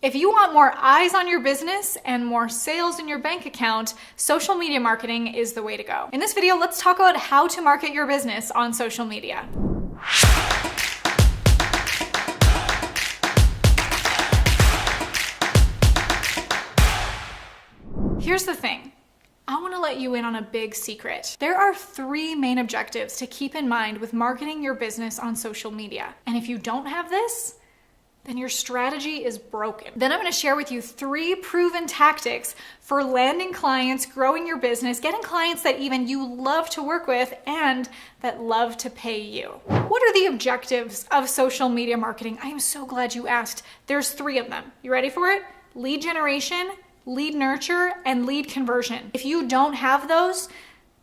If you want more eyes on your business and more sales in your bank account, social media marketing is the way to go. In this video, let's talk about how to market your business on social media. Here's the thing. I want to let you in on a big secret. There are 3 main objectives to keep in mind with marketing your business on social media. And if you don't have this, then your strategy is broken. Then I'm going to share with you 3 proven tactics for landing clients, growing your business, getting clients that even you love to work with and that love to pay you. What are the objectives of social media marketing? I am so glad you asked. There's 3 of them. You ready for it? Lead generation, lead nurture, and lead conversion. If you don't have those,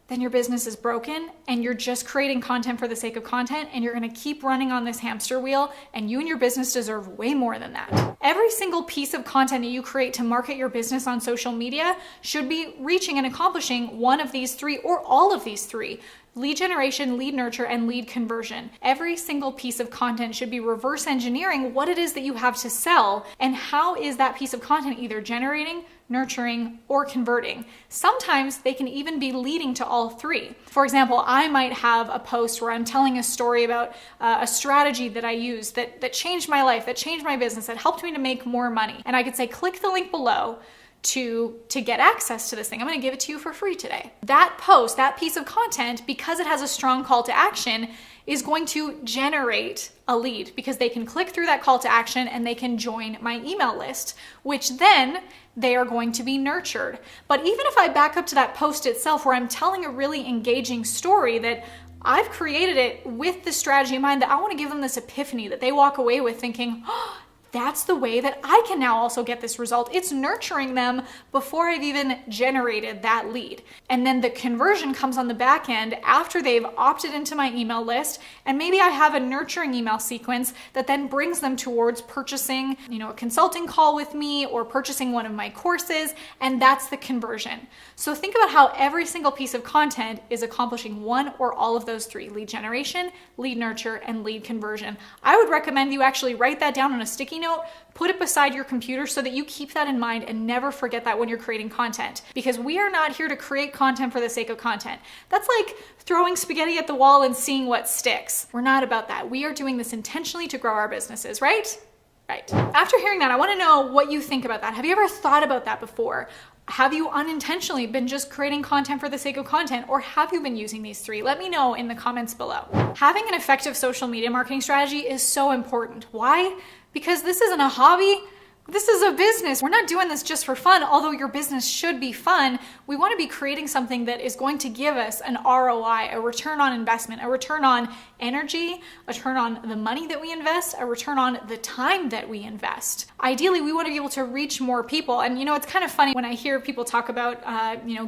then your business is broken and you're just creating content for the sake of content and you're gonna keep running on this hamster wheel, and you and your business deserve way more than that. Every single piece of content that you create to market your business on social media should be reaching and accomplishing one of these 3 or all of these 3. Lead generation, lead nurture, and lead conversion. Every single piece of content should be reverse engineering what it is that you have to sell and how is that piece of content either generating, nurturing, or converting. Sometimes they can even be leading to all 3. For example, I might have a post where I'm telling a story about a strategy that I used that changed my life, that changed my business, that helped me to make more money. And I could say, click the link below to get access to this thing. I'm going to give it to you for free today. That post, that piece of content, because it has a strong call to action, is going to generate a lead because they can click through that call to action and they can join my email list, which then they are going to be nurtured. But even if I back up to that post itself where I'm telling a really engaging story that I've created it with the strategy in mind, that I want to give them this epiphany that they walk away with thinking, oh, that's the way that I can now also get this result. It's nurturing them before I've even generated that lead. And then the conversion comes on the back end after they've opted into my email list. And maybe I have a nurturing email sequence that then brings them towards purchasing, a consulting call with me or purchasing one of my courses. And that's the conversion. So think about how every single piece of content is accomplishing one or all of those 3: lead generation, lead nurture, and lead conversion. I would recommend you actually write that down on a sticky note, put it beside your computer so that you keep that in mind and never forget that when you're creating content. Because we are not here to create content for the sake of content. That's like throwing spaghetti at the wall and seeing what sticks. We're not about that. We are doing this intentionally to grow our businesses, right? Right. After hearing that, I want to know what you think about that. Have you ever thought about that before? Have you unintentionally been just creating content for the sake of content, or have you been using these 3? Let me know in the comments below. Having an effective social media marketing strategy is so important. Why? Because this isn't a hobby. This is a business. We're not doing this just for fun, although your business should be fun. We want to be creating something that is going to give us an ROI, a return on investment, a return on energy, a return on the money that we invest, a return on the time that we invest. Ideally, we want to be able to reach more people. And it's kind of funny when I hear people talk about,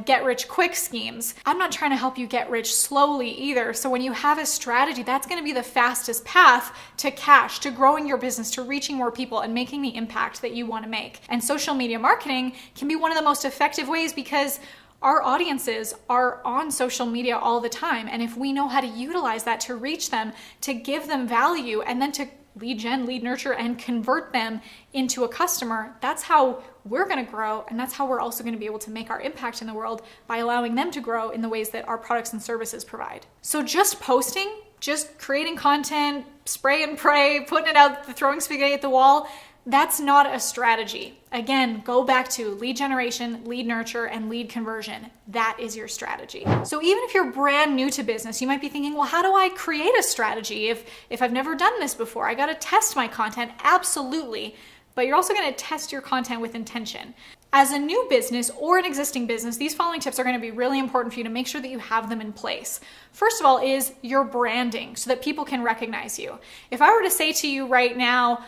get rich quick schemes. I'm not trying to help you get rich slowly either. So when you have a strategy, that's going to be the fastest path to cash, to growing your business, to reaching more people and making the impact that you want to make. And social media marketing can be one of the most effective ways because our audiences are on social media all the time. And if we know how to utilize that to reach them, to give them value, and then to lead gen, lead nurture, and convert them into a customer, that's how we're going to grow. And that's how we're also going to be able to make our impact in the world by allowing them to grow in the ways that our products and services provide. So just posting, just creating content, spray and pray, putting it out, throwing spaghetti at the wall, that's not a strategy. Again, go back to lead generation, lead nurture, and lead conversion. That is your strategy. So even if you're brand new to business, you might be thinking, well, how do I create a strategy if I've never done this before? I got to test my content. Absolutely. But you're also going to test your content with intention. As a new business or an existing business, these following tips are going to be really important for you to make sure that you have them in place. First of all is your branding so that people can recognize you. If I were to say to you right now,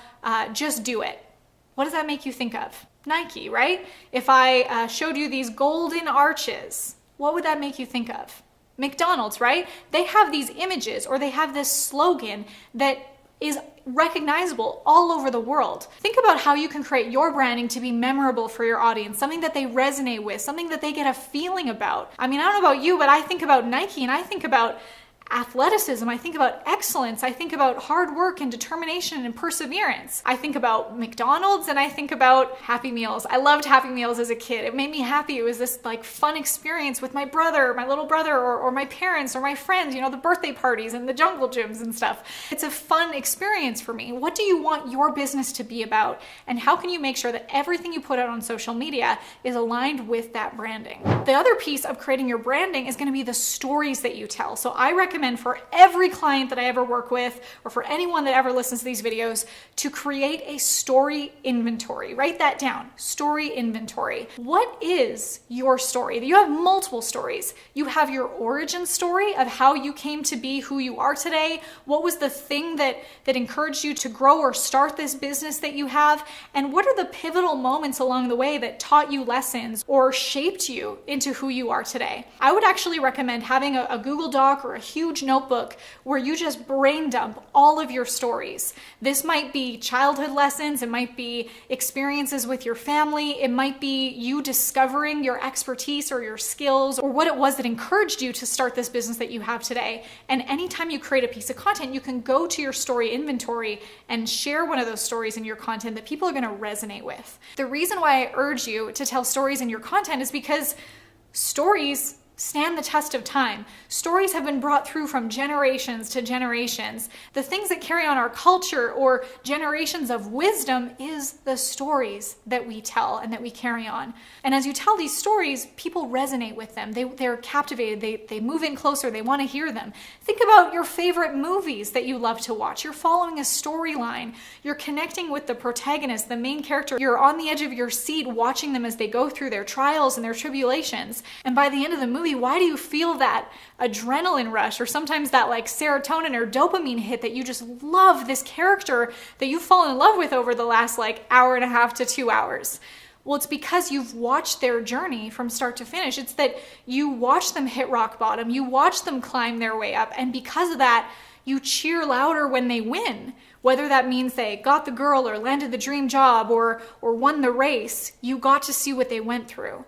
just do it, what does that make you think of? Nike, right? If I showed you these golden arches, what would that make you think of? McDonald's, right? They have these images or they have this slogan that is recognizable all over the world. Think about how you can create your branding to be memorable for your audience, something that they resonate with, something that they get a feeling about. I mean, I don't know about you, but I think about Nike and I think about athleticism, I think about excellence, I think about hard work and determination and perseverance. I think about McDonald's and I think about Happy Meals. I loved Happy Meals as a kid. It made me happy. It was this like fun experience with my brother, my little brother, or my parents or my friends, you know, the birthday parties and the jungle gyms and stuff. It's a fun experience for me. What do you want your business to be about? And how can you make sure that everything you put out on social media is aligned with that branding? The other piece of creating your branding is going to be the stories that you tell. So I recommend for every client that I ever work with, or for anyone that ever listens to these videos, to create a story inventory. Write that down, story inventory. What is your story? You have multiple stories. You have your origin story of how you came to be who you are today. What was the thing that encouraged you to grow or start this business that you have? And what are the pivotal moments along the way that taught you lessons or shaped you into who you are today? I would actually recommend having a Google Doc or a huge notebook where you just brain dump all of your stories. This might be childhood lessons, it might be experiences with your family, it might be you discovering your expertise or your skills or what it was that encouraged you to start this business that you have today. And anytime you create a piece of content, you can go to your story inventory and share one of those stories in your content that people are going to resonate with. The reason why I urge you to tell stories in your content is because stories stand the test of time. Stories have been brought through from generations to generations. The things that carry on our culture or generations of wisdom is the stories that we tell and that we carry on. And as you tell these stories, people resonate with them. They're captivated. They move in closer. They want to hear them. Think about your favorite movies that you love to watch. You're following a storyline. You're connecting with the protagonist, the main character. You're on the edge of your seat watching them as they go through their trials and their tribulations. And by the end of the movie, why do you feel that adrenaline rush or sometimes that like serotonin or dopamine hit that you just love this character that you've fallen in love with over the last like hour and a half to 2 hours? Well, it's because you've watched their journey from start to finish. It's that you watch them hit rock bottom, you watch them climb their way up, and because of that, you cheer louder when they win. Whether that means they got the girl or landed the dream job or won the race, you got to see what they went through.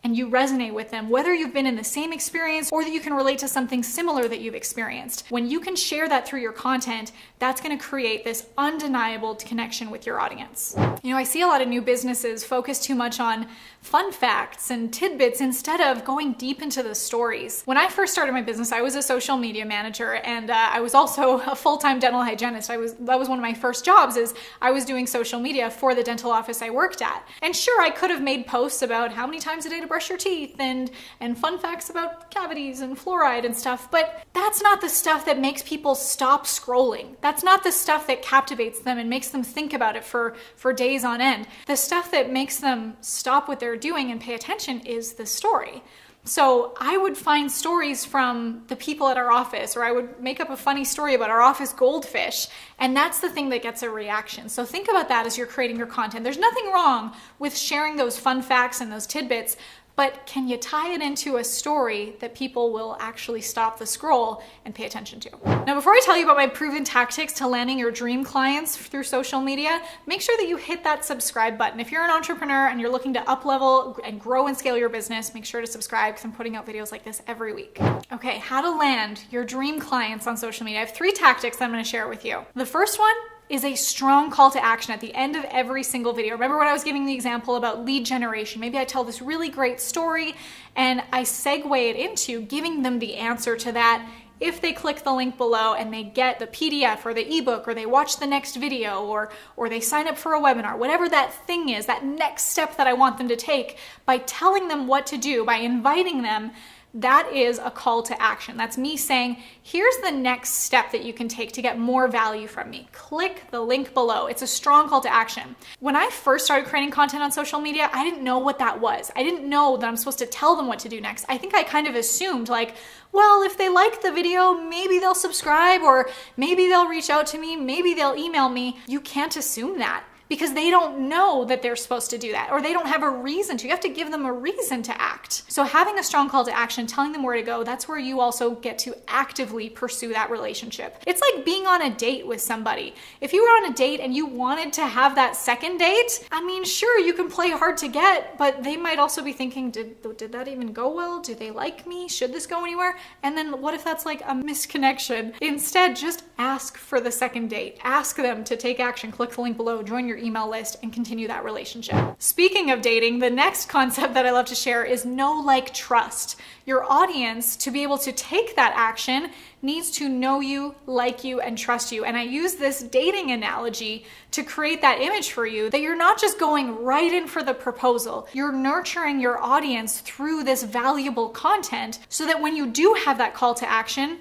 And you resonate with them, whether you've been in the same experience or that you can relate to something similar that you've experienced. When you can share that through your content, that's going to create this undeniable connection with your audience. You know, I see a lot of new businesses focus too much on fun facts and tidbits instead of going deep into the stories. When I first started my business, I was a social media manager and I was also a full-time dental hygienist. That was one of my first jobs, is I was doing social media for the dental office I worked at. And sure, I could have made posts about how many times a day to brush your teeth and fun facts about cavities and fluoride and stuff, but that's not the stuff that makes people stop scrolling. That's not the stuff that captivates them and makes them think about it for days on end. The stuff that makes them stop what they're doing and pay attention is the story. So I would find stories from the people at our office, or I would make up a funny story about our office goldfish, and that's the thing that gets a reaction. So think about that as you're creating your content. There's nothing wrong with sharing those fun facts and those tidbits, but can you tie it into a story that people will actually stop the scroll and pay attention to? Now, before I tell you about my proven tactics to landing your dream clients through social media, make sure that you hit that subscribe button. If you're an entrepreneur and you're looking to up-level and grow and scale your business, make sure to subscribe because I'm putting out videos like this every week. Okay, how to land your dream clients on social media. I have 3 tactics that I'm going to share with you. The first one is a strong call to action at the end of every single video. Remember when I was giving the example about lead generation? Maybe I tell this really great story and I segue it into giving them the answer to that if they click the link below and they get the PDF or the ebook, or they watch the next video, or they sign up for a webinar, whatever that thing is, that next step that I want them to take, by telling them what to do, by inviting them, that is a call to action. That's me saying, here's the next step that you can take to get more value from me. Click the link below. It's a strong call to action. When I first started creating content on social media, I didn't know what that was. I didn't know that I'm supposed to tell them what to do next. I think I kind of assumed like, well, if they like the video, maybe they'll subscribe, or maybe they'll reach out to me, maybe they'll email me. You can't assume that. because they don't know that they're supposed to do that, or they don't have a reason to. You have to give them a reason to act. So having a strong call to action, telling them where to go, that's where you also get to actively pursue that relationship. It's like being on a date with somebody. If you were on a date and you wanted to have that second date, I mean, sure, you can play hard to get, but they might also be thinking, did that even go well? Do they like me? Should this go anywhere? And then what if that's like a misconnection? Instead, just ask for the second date. Ask them to take action. Click the link below, join your email list, and continue that relationship. Speaking of dating, the next concept that I love to share is know, like, trust. Your audience, to be able to take that action, needs to know you, like you, and trust you. And I use this dating analogy to create that image for you that you're not just going right in for the proposal. You're nurturing your audience through this valuable content so that when you do have that call to action,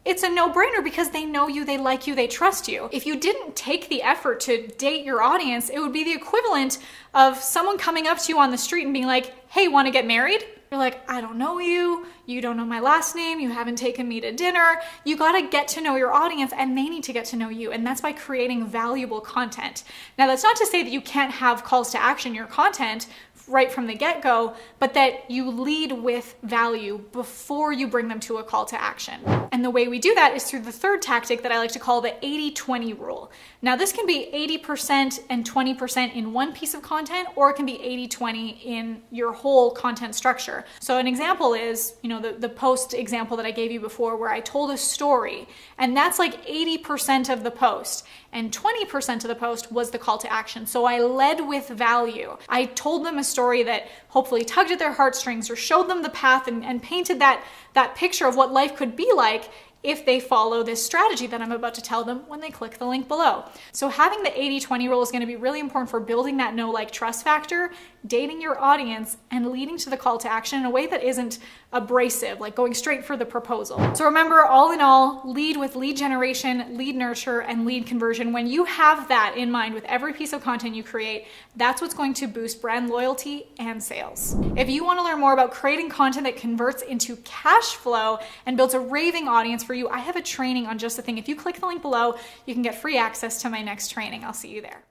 it's a no-brainer because they know you, they like you, they trust you. If you didn't take the effort to date your audience, it would be the equivalent of someone coming up to you on the street and being like, hey, want to get married? You're like, I don't know you, you don't know my last name, you haven't taken me to dinner. You gotta get to know your audience and they need to get to know you. And that's by creating valuable content. Now, that's not to say that you can't have calls to action in your content right from the get-go, but that you lead with value before you bring them to a call to action. And the way we do that is through the third tactic that I like to call the 80-20 rule. Now, this can be 80% and 20% in one piece of content, or it can be 80-20 in your whole content structure. So an example is, the post example that I gave you before where I told a story, and that's like 80% of the post, and 20% of the post was the call to action. So I led with value. I told them a story that hopefully tugged at their heartstrings or showed them the path and painted that picture of what life could be like if they follow this strategy that I'm about to tell them when they click the link below. So having the 80-20 rule is going to be really important for building that know, like, trust factor, dating your audience, and leading to the call to action in a way that isn't abrasive, like going straight for the proposal. So remember, all in all, lead with lead generation, lead nurture, and lead conversion. When you have that in mind with every piece of content you create, that's what's going to boost brand loyalty and sales. If you want to learn more about creating content that converts into cash flow and builds a raving audience for you, I have a training on just the thing. If you click the link below, you can get free access to my next training. I'll see you there.